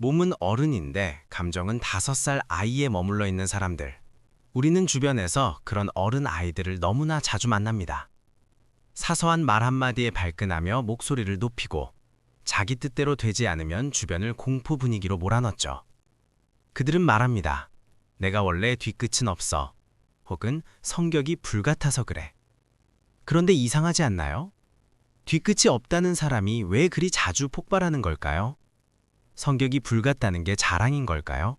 몸은 어른인데 감정은 5살 아이에 머물러 있는 사람들. 우리는 주변에서 그런 어른 아이들을 너무나 자주 만납니다. 사소한 말 한마디에 발끈하며 목소리를 높이고 자기 뜻대로 되지 않으면 주변을 공포 분위기로 몰아넣죠. 그들은 말합니다. 내가 원래 뒤끝은 없어. 혹은 성격이 불같아서 그래. 그런데 이상하지 않나요? 뒤끝이 없다는 사람이 왜 그리 자주 폭발하는 걸까요? 성격이 불같다는 게 자랑인 걸까요?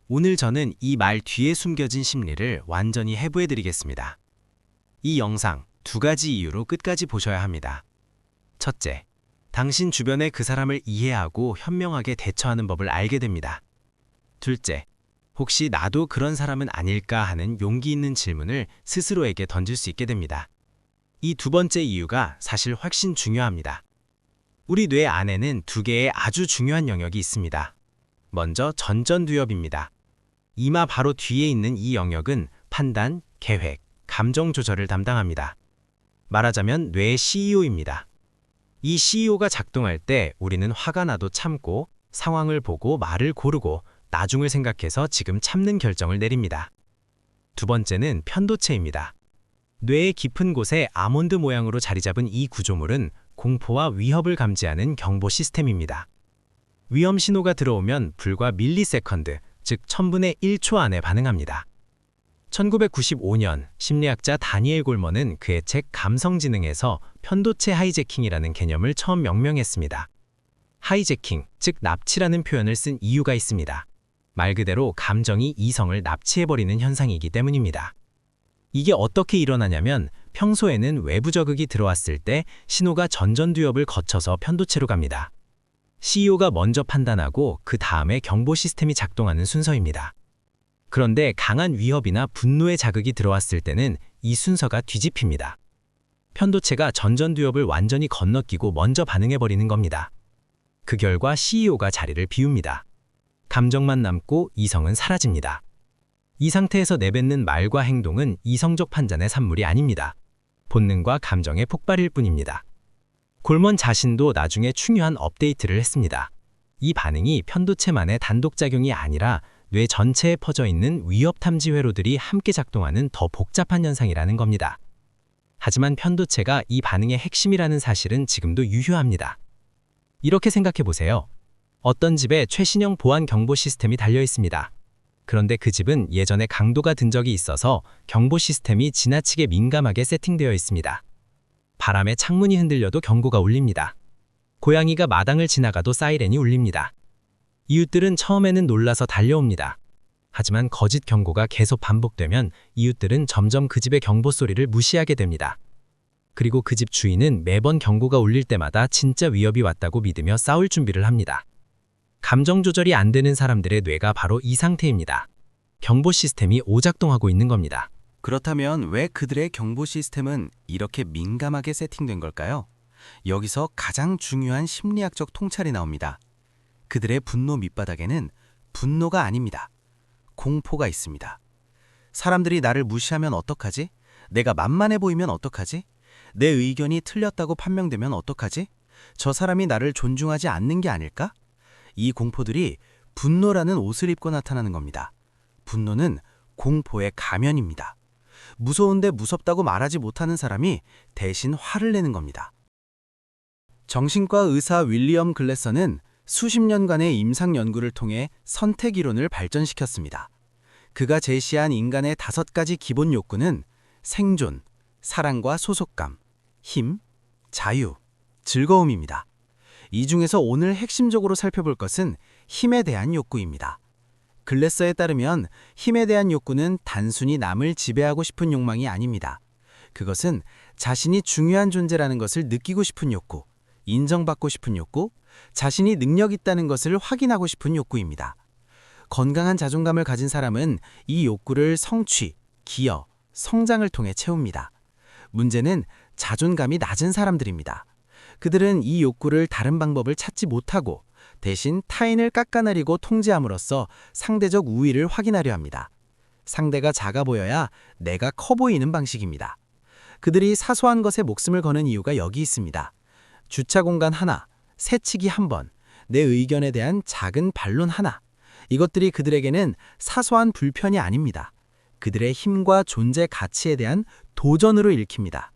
오늘 저는 이 말 뒤에 숨겨진 심리를 완전히 해부해 드리겠습니다. 이 영상 2가지 이유로 끝까지 보셔야 합니다. 첫째, 당신 주변의 그 사람을 이해하고 현명하게 대처하는 법을 알게 됩니다. 둘째, 혹시 나도 그런 사람은 아닐까 하는 용기 있는 질문을 스스로에게 던질 수 있게 됩니다. 이 2번째 이유가 사실 훨씬 중요합니다. 우리 뇌 안에는 2개의 아주 중요한 영역이 있습니다. 먼저 전전두엽입니다. 이마 바로 뒤에 있는 이 영역은 판단, 계획, 감정 조절을 담당합니다. 말하자면 뇌의 CEO입니다. 이 CEO가 작동할 때 우리는 화가 나도 참고 상황을 보고 말을 고르고 나중을 생각해서 지금 참는 결정을 내립니다. 2번째는 편도체입니다. 뇌의 깊은 곳에 아몬드 모양으로 자리 잡은 이 구조물은 공포와 위협을 감지하는 경보 시스템입니다. 위험 신호가 들어오면 불과 밀리세컨드, 즉 1000분의 1초 안에 반응합니다. 1995년 심리학자 다니엘 골먼은 그의 책 감성지능에서 편도체 하이제킹이라는 개념을 처음 명명했습니다. 하이제킹, 즉 납치라는 표현을 쓴 이유가 있습니다. 말 그대로 감정이 이성을 납치해버리는 현상이기 때문입니다. 이게 어떻게 일어나냐면 평소에는 외부 자극이 들어왔을 때 신호가 전전두엽을 거쳐서 편도체로 갑니다. CEO가 먼저 판단하고 그 다음에 경보 시스템이 작동하는 순서입니다. 그런데 강한 위협이나 분노의 자극이 들어왔을 때는 이 순서가 뒤집힙니다. 편도체가 전전두엽을 완전히 건너뛰고 먼저 반응해버리는 겁니다. 그 결과 CEO가 자리를 비웁니다. 감정만 남고 이성은 사라집니다. 이 상태에서 내뱉는 말과 행동은 이성적 판단의 산물이 아닙니다. 본능과 감정의 폭발일 뿐입니다. 골먼 자신도 나중에 중요한 업데이트를 했습니다. 이 반응이 편도체만의 단독작용이 아니라 뇌 전체에 퍼져 있는 위협 탐지 회로들이 함께 작동하는 더 복잡한 현상이라는 겁니다. 하지만 편도체가 이 반응의 핵심이라는 사실은 지금도 유효합니다. 이렇게 생각해 보세요. 어떤 집에 최신형 보안 경보 시스템이 달려 있습니다. 그런데 그 집은 예전에 강도가 든 적이 있어서 경보 시스템이 지나치게 민감하게 세팅되어 있습니다. 바람에 창문이 흔들려도 경고가 울립니다. 고양이가 마당을 지나가도 사이렌이 울립니다. 이웃들은 처음에는 놀라서 달려옵니다. 하지만 거짓 경고가 계속 반복되면 이웃들은 점점 그 집의 경보 소리를 무시하게 됩니다. 그리고 그 집 주인은 매번 경고가 울릴 때마다 진짜 위협이 왔다고 믿으며 싸울 준비를 합니다. 감정 조절이 안 되는 사람들의 뇌가 바로 이 상태입니다. 경보 시스템이 오작동하고 있는 겁니다. 그렇다면 왜 그들의 경보 시스템은 이렇게 민감하게 세팅된 걸까요? 여기서 가장 중요한 심리학적 통찰이 나옵니다. 그들의 분노 밑바닥에는 분노가 아닙니다. 공포가 있습니다. 사람들이 나를 무시하면 어떡하지? 내가 만만해 보이면 어떡하지? 내 의견이 틀렸다고 판명되면 어떡하지? 저 사람이 나를 존중하지 않는 게 아닐까? 이 공포들이 분노라는 옷을 입고 나타나는 겁니다. 분노는 공포의 가면입니다. 무서운데 무섭다고 말하지 못하는 사람이 대신 화를 내는 겁니다. 정신과 의사 윌리엄 글래서는 수십 년간의 임상 연구를 통해 선택 이론을 발전시켰습니다. 그가 제시한 인간의 5가지 기본 욕구는 생존, 사랑과 소속감, 힘, 자유, 즐거움입니다. 이 중에서 오늘 핵심적으로 살펴볼 것은 힘에 대한 욕구입니다. 글래서에 따르면 힘에 대한 욕구는 단순히 남을 지배하고 싶은 욕망이 아닙니다. 그것은 자신이 중요한 존재라는 것을 느끼고 싶은 욕구, 인정받고 싶은 욕구, 자신이 능력 있다는 것을 확인하고 싶은 욕구입니다. 건강한 자존감을 가진 사람은 이 욕구를 성취, 기여, 성장을 통해 채웁니다. 문제는 자존감이 낮은 사람들입니다. 그들은 이 욕구를 다른 방법을 찾지 못하고 대신 타인을 깎아내리고 통제함으로써 상대적 우위를 확인하려 합니다. 상대가 작아 보여야 내가 커 보이는 방식입니다. 그들이 사소한 것에 목숨을 거는 이유가 여기 있습니다. 주차 공간 하나, 새치기 한 번, 내 의견에 대한 작은 반론 하나. 이것들이 그들에게는 사소한 불편이 아닙니다. 그들의 힘과 존재 가치에 대한 도전으로 읽힙니다.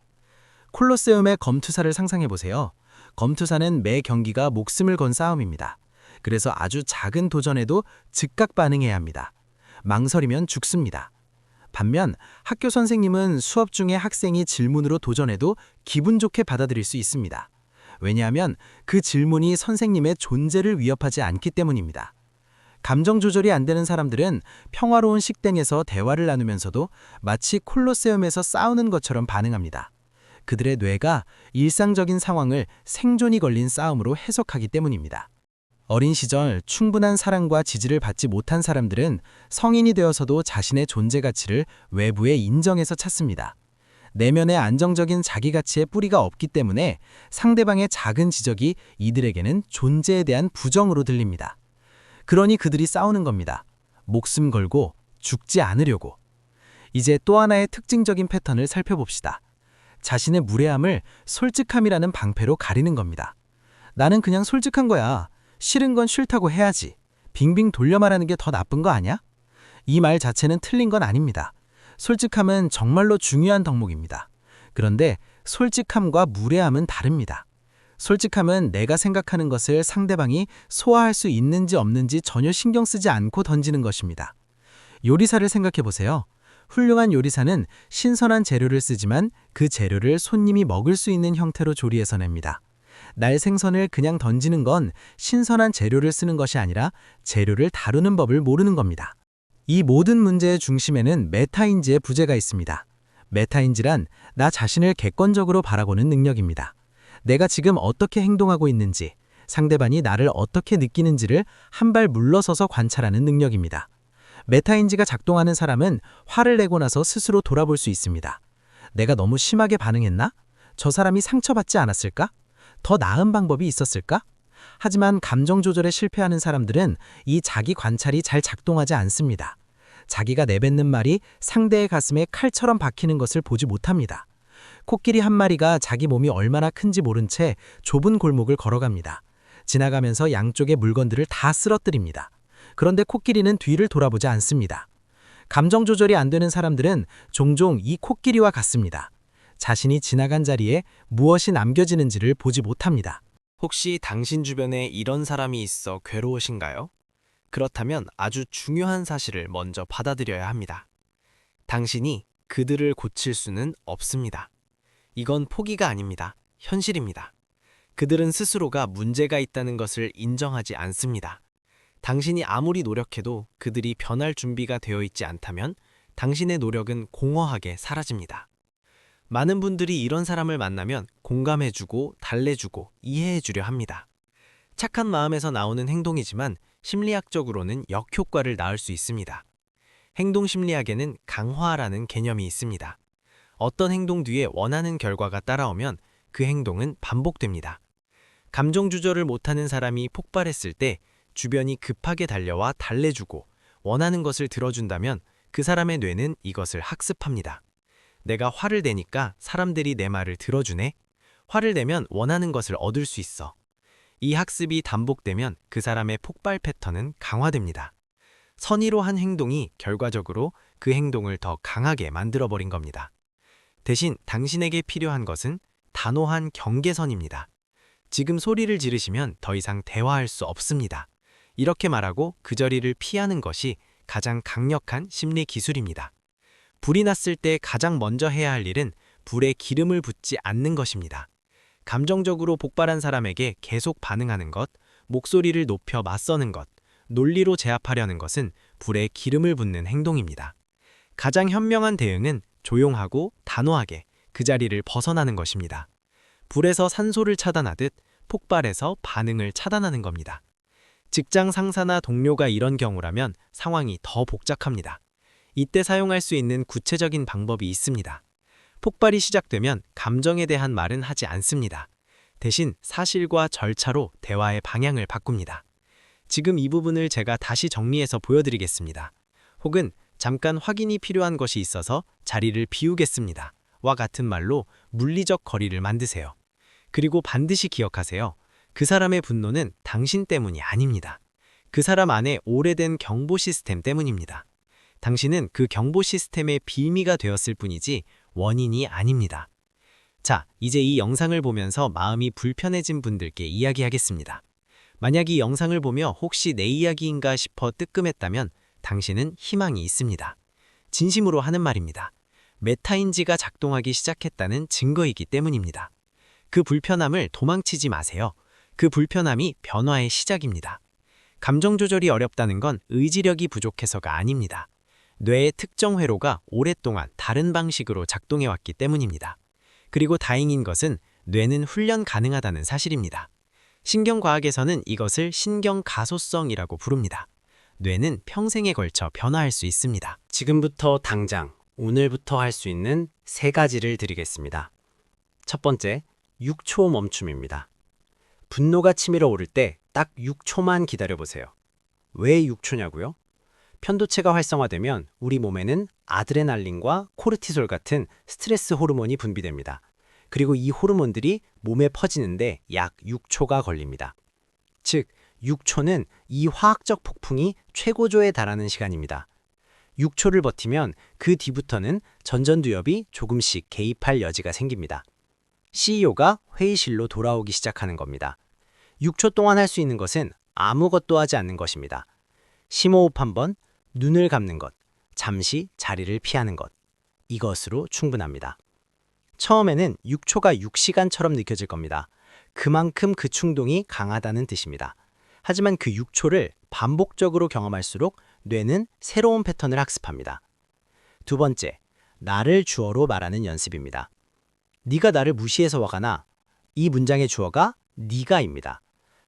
콜로세움의 검투사를 상상해 보세요. 검투사는 매 경기가 목숨을 건 싸움입니다. 그래서 아주 작은 도전에도 즉각 반응해야 합니다. 망설이면 죽습니다. 반면 학교 선생님은 수업 중에 학생이 질문으로 도전해도 기분 좋게 받아들일 수 있습니다. 왜냐하면 그 질문이 선생님의 존재를 위협하지 않기 때문입니다. 감정 조절이 안 되는 사람들은 평화로운 식당에서 대화를 나누면서도 마치 콜로세움에서 싸우는 것처럼 반응합니다. 그들의 뇌가 일상적인 상황을 생존이 걸린 싸움으로 해석하기 때문입니다. 어린 시절 충분한 사랑과 지지를 받지 못한 사람들은 성인이 되어서도 자신의 존재 가치를 외부에 인정해서 찾습니다. 내면의 안정적인 자기 가치의 뿌리가 없기 때문에 상대방의 작은 지적이 이들에게는 존재에 대한 부정으로 들립니다. 그러니 그들이 싸우는 겁니다. 목숨 걸고 죽지 않으려고. 이제 또 하나의 특징적인 패턴을 살펴봅시다. 자신의 무례함을 솔직함이라는 방패로 가리는 겁니다. 나는 그냥 솔직한 거야. 싫은 건 싫다고 해야지. 빙빙 돌려 말하는 게 더 나쁜 거 아니야? 이 말 자체는 틀린 건 아닙니다. 솔직함은 정말로 중요한 덕목입니다. 그런데 솔직함과 무례함은 다릅니다. 솔직함은 내가 생각하는 것을 상대방이 소화할 수 있는지 없는지 전혀 신경 쓰지 않고 던지는 것입니다. 요리사를 생각해 보세요. 훌륭한 요리사는 신선한 재료를 쓰지만 그 재료를 손님이 먹을 수 있는 형태로 조리해서 냅니다. 날 생선을 그냥 던지는 건 신선한 재료를 쓰는 것이 아니라 재료를 다루는 법을 모르는 겁니다. 이 모든 문제의 중심에는 메타인지의 부재가 있습니다. 메타인지란 나 자신을 객관적으로 바라보는 능력입니다. 내가 지금 어떻게 행동하고 있는지, 상대방이 나를 어떻게 느끼는지를 한 발 물러서서 관찰하는 능력입니다. 메타인지가 작동하는 사람은 화를 내고 나서 스스로 돌아볼 수 있습니다. 내가 너무 심하게 반응했나? 저 사람이 상처받지 않았을까? 더 나은 방법이 있었을까? 하지만 감정 조절에 실패하는 사람들은 이 자기 관찰이 잘 작동하지 않습니다. 자기가 내뱉는 말이 상대의 가슴에 칼처럼 박히는 것을 보지 못합니다. 코끼리 한 마리가 자기 몸이 얼마나 큰지 모른 채 좁은 골목을 걸어갑니다. 지나가면서 양쪽의 물건들을 다 쓰러뜨립니다. 그런데 코끼리는 뒤를 돌아보지 않습니다. 감정 조절이 안 되는 사람들은 종종 이 코끼리와 같습니다. 자신이 지나간 자리에 무엇이 남겨지는지를 보지 못합니다. 혹시 당신 주변에 이런 사람이 있어 괴로우신가요? 그렇다면 아주 중요한 사실을 먼저 받아들여야 합니다. 당신이 그들을 고칠 수는 없습니다. 이건 포기가 아닙니다. 현실입니다. 그들은 스스로가 문제가 있다는 것을 인정하지 않습니다. 당신이 아무리 노력해도 그들이 변할 준비가 되어 있지 않다면 당신의 노력은 공허하게 사라집니다. 많은 분들이 이런 사람을 만나면 공감해주고 달래주고 이해해주려 합니다. 착한 마음에서 나오는 행동이지만 심리학적으로는 역효과를 낳을 수 있습니다. 행동심리학에는 강화라는 개념이 있습니다. 어떤 행동 뒤에 원하는 결과가 따라오면 그 행동은 반복됩니다. 감정 조절을 못하는 사람이 폭발했을 때 주변이 급하게 달려와 달래주고 원하는 것을 들어준다면 그 사람의 뇌는 이것을 학습합니다. 내가 화를 내니까 사람들이 내 말을 들어주네. 화를 내면 원하는 것을 얻을 수 있어. 이 학습이 반복되면 그 사람의 폭발 패턴은 강화됩니다. 선의로 한 행동이 결과적으로 그 행동을 더 강하게 만들어버린 겁니다. 대신 당신에게 필요한 것은 단호한 경계선입니다. 지금 소리를 지르시면 더 이상 대화할 수 없습니다. 이렇게 말하고 그 자리를 피하는 것이 가장 강력한 심리 기술입니다. 불이 났을 때 가장 먼저 해야 할 일은 불에 기름을 붓지 않는 것입니다. 감정적으로 폭발한 사람에게 계속 반응하는 것, 목소리를 높여 맞서는 것, 논리로 제압하려는 것은 불에 기름을 붓는 행동입니다. 가장 현명한 대응은 조용하고 단호하게 그 자리를 벗어나는 것입니다. 불에서 산소를 차단하듯 폭발에서 반응을 차단하는 겁니다. 직장 상사나 동료가 이런 경우라면 상황이 더 복잡합니다. 이때 사용할 수 있는 구체적인 방법이 있습니다. 폭발이 시작되면 감정에 대한 말은 하지 않습니다. 대신 사실과 절차로 대화의 방향을 바꿉니다. 지금 이 부분을 제가 다시 정리해서 보여드리겠습니다. 혹은 잠깐 확인이 필요한 것이 있어서 자리를 비우겠습니다. 와 같은 말로 물리적 거리를 만드세요. 그리고 반드시 기억하세요. 그 사람의 분노는 당신 때문이 아닙니다. 그 사람 안에 오래된 경보 시스템 때문입니다. 당신은 그 경보 시스템의 빌미가 되었을 뿐이지 원인이 아닙니다. 자, 이제 이 영상을 보면서 마음이 불편해진 분들께 이야기하겠습니다. 만약 이 영상을 보며 혹시 내 이야기인가 싶어 뜨끔했다면 당신은 희망이 있습니다. 진심으로 하는 말입니다. 메타인지가 작동하기 시작했다는 증거이기 때문입니다. 그 불편함을 도망치지 마세요. 그 불편함이 변화의 시작입니다. 감정 조절이 어렵다는 건 의지력이 부족해서가 아닙니다. 뇌의 특정 회로가 오랫동안 다른 방식으로 작동해왔기 때문입니다. 그리고 다행인 것은 뇌는 훈련 가능하다는 사실입니다. 신경과학에서는 이것을 신경가소성이라고 부릅니다. 뇌는 평생에 걸쳐 변화할 수 있습니다. 지금부터 당장 오늘부터 할 수 있는 3가지를 드리겠습니다. 첫 번째, 6초 멈춤입니다. 분노가 치밀어 오를 때 딱 6초만 기다려보세요. 왜 6초냐고요? 편도체가 활성화되면 우리 몸에는 아드레날린과 코르티솔 같은 스트레스 호르몬이 분비됩니다. 그리고 이 호르몬들이 몸에 퍼지는데 약 6초가 걸립니다. 즉, 6초는 이 화학적 폭풍이 최고조에 달하는 시간입니다. 6초를 버티면 그 뒤부터는 전전두엽이 조금씩 개입할 여지가 생깁니다. CEO가 회의실로 돌아오기 시작하는 겁니다. 6초 동안 할 수 있는 것은 아무것도 하지 않는 것입니다. 심호흡 한번, 눈을 감는 것, 잠시 자리를 피하는 것. 이것으로 충분합니다. 처음에는 6초가 6시간처럼 느껴질 겁니다. 그만큼 그 충동이 강하다는 뜻입니다. 하지만 그 6초를 반복적으로 경험할수록 뇌는 새로운 패턴을 학습합니다. 두 번째, 나를 주어로 말하는 연습입니다. 네가 나를 무시해서 화가 나. 이 문장의 주어가 네가입니다.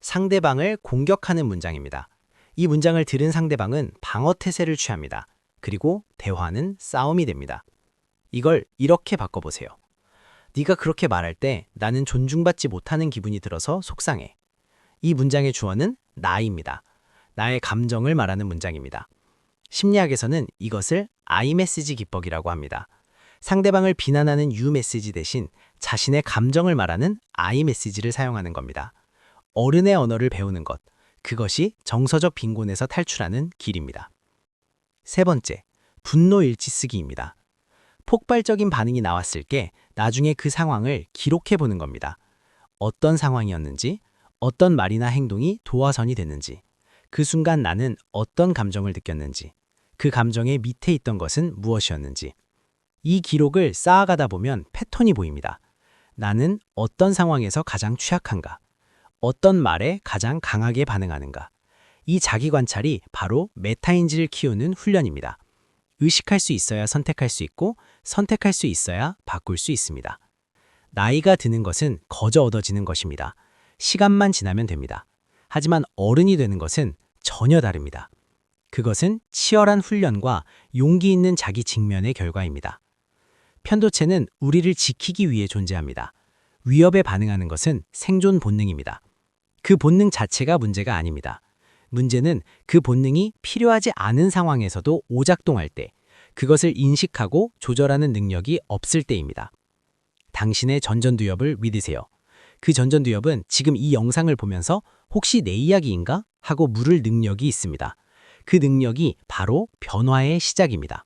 상대방을 공격하는 문장입니다. 이 문장을 들은 상대방은 방어 태세를 취합니다. 그리고 대화는 싸움이 됩니다. 이걸 이렇게 바꿔보세요. 네가 그렇게 말할 때 나는 존중받지 못하는 기분이 들어서 속상해. 이 문장의 주어는 나입니다. 나의 감정을 말하는 문장입니다. 심리학에서는 이것을 I 메시지 기법이라고 합니다. 상대방을 비난하는 you 메시지 대신 자신의 감정을 말하는 I 메시지를 사용하는 겁니다. 어른의 언어를 배우는 것, 그것이 정서적 빈곤에서 탈출하는 길입니다. 세 번째, 분노 일지 쓰기입니다. 폭발적인 반응이 나왔을 때 나중에 그 상황을 기록해 보는 겁니다. 어떤 상황이었는지, 어떤 말이나 행동이 도화선이 됐는지, 그 순간 나는 어떤 감정을 느꼈는지, 그 감정의 밑에 있던 것은 무엇이었는지. 이 기록을 쌓아가다 보면 패턴이 보입니다. 나는 어떤 상황에서 가장 취약한가? 어떤 말에 가장 강하게 반응하는가? 이 자기 관찰이 바로 메타인지를 키우는 훈련입니다. 의식할 수 있어야 선택할 수 있고 선택할 수 있어야 바꿀 수 있습니다. 나이가 드는 것은 거저 얻어지는 것입니다. 시간만 지나면 됩니다. 하지만 어른이 되는 것은 전혀 다릅니다. 그것은 치열한 훈련과 용기 있는 자기 직면의 결과입니다. 편도체는 우리를 지키기 위해 존재합니다. 위협에 반응하는 것은 생존 본능입니다. 그 본능 자체가 문제가 아닙니다. 문제는 그 본능이 필요하지 않은 상황에서도 오작동할 때, 그것을 인식하고 조절하는 능력이 없을 때입니다. 당신의 전전두엽을 믿으세요. 그 전전두엽은 지금 이 영상을 보면서 혹시 내 이야기인가? 하고 물을 능력이 있습니다. 그 능력이 바로 변화의 시작입니다.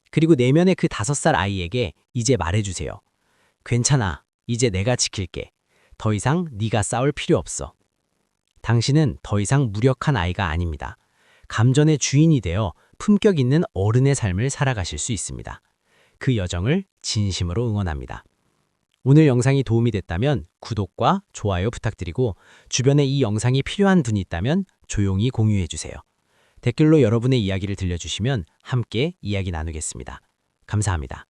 그리고 내면의 그 5살 아이에게 이제 말해주세요. 괜찮아. 이제 내가 지킬게. 더 이상 네가 싸울 필요 없어. 당신은 더 이상 무력한 아이가 아닙니다. 감정의 주인이 되어 품격 있는 어른의 삶을 살아가실 수 있습니다. 그 여정을 진심으로 응원합니다. 오늘 영상이 도움이 됐다면 구독과 좋아요 부탁드리고 주변에 이 영상이 필요한 분이 있다면 조용히 공유해주세요. 댓글로 여러분의 이야기를 들려주시면 함께 이야기 나누겠습니다. 감사합니다.